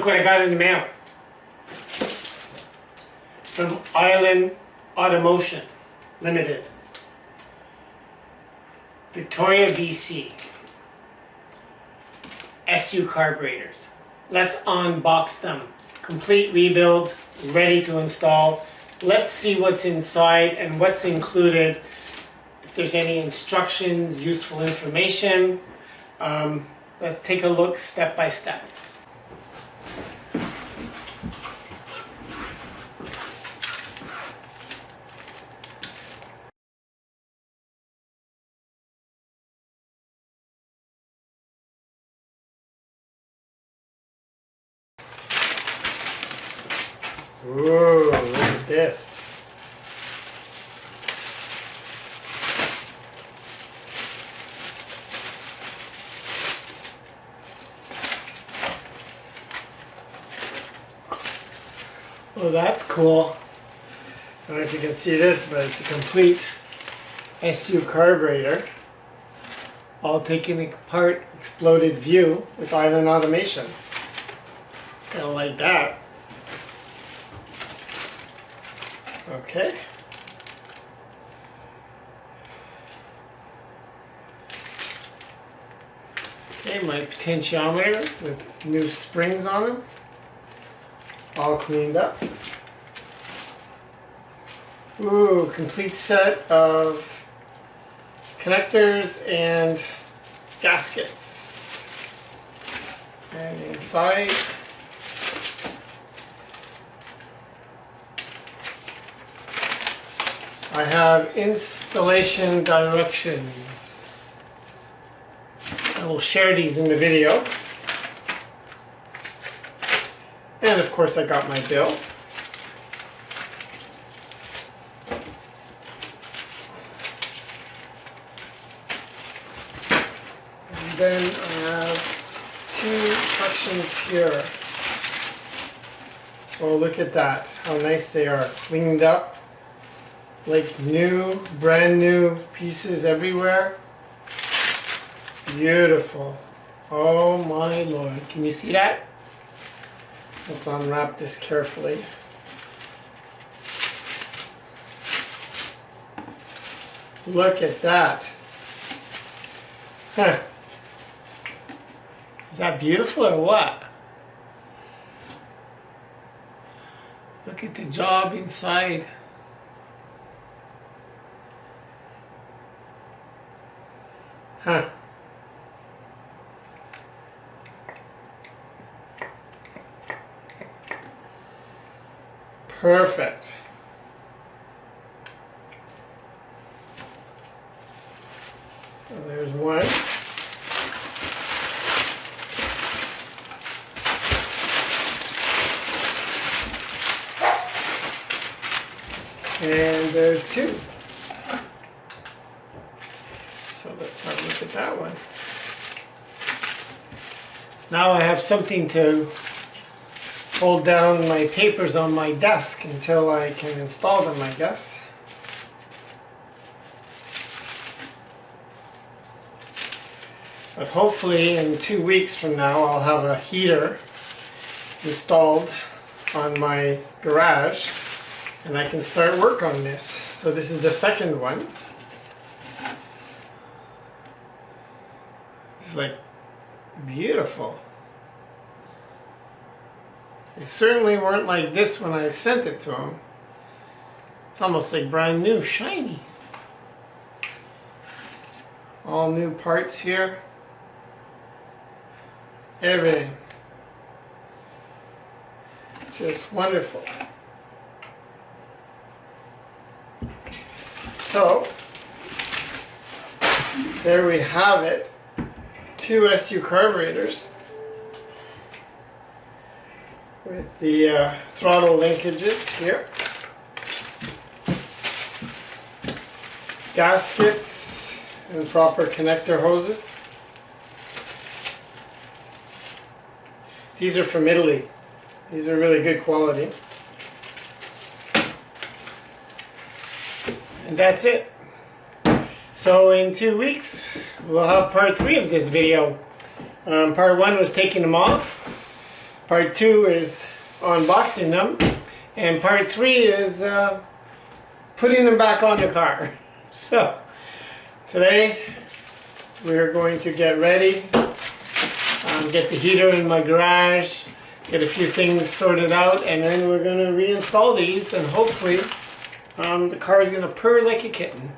Look what I got in the mail. From Island Automotion Ltd. Victoria, BC. SU Carburetors. Let's unbox them. Complete rebuild, ready to install. Let's see what's inside and what's included. If there's any instructions, useful information. Let's take a look step by step. Whoa, look at this. Oh, that's cool. I don't know if you can see this, but it's a complete SU carburetor. All taken apart, exploded view with Island Automation. Kind of like that. Okay. Okay, my potentiometer with new springs on them. All cleaned up. Ooh, complete set of connectors and gaskets. And inside, I have installation directions. I will share these in the video. And of course I got my bill. And then I have two sections here. Oh, look at that. How nice they are. Cleaned up. Like new, brand new pieces everywhere. Beautiful. Oh my Lord. Can you see that? Let's unwrap this carefully. Look at that. Huh. Is that beautiful or what? Look at the job inside. Huh. Perfect. So there's one. And there's two. So let's have a look at that one. Now I have something to hold down my papers on my desk until I can install them, I guess. But hopefully in 2 weeks from now I'll have a heater installed on my garage and I can start work on this. So this is the second one. It's like beautiful. They certainly weren't like this when I sent it to them. It's almost like brand new, shiny. All new parts here. Everything. Just wonderful. So, there we have it. Two SU carburetors. With the throttle linkages here. Gaskets and proper connector hoses. These are from Italy. These are really good quality. And that's it. So in 2 weeks, we'll have part 3 of this video. Part 1 was taking them off. Part 2 is unboxing them, and part 3 is putting them back on the car. So today we're going to get ready, get the heater in my garage, get a few things sorted out, and then we're going to reinstall these, and hopefully the car is going to purr like a kitten.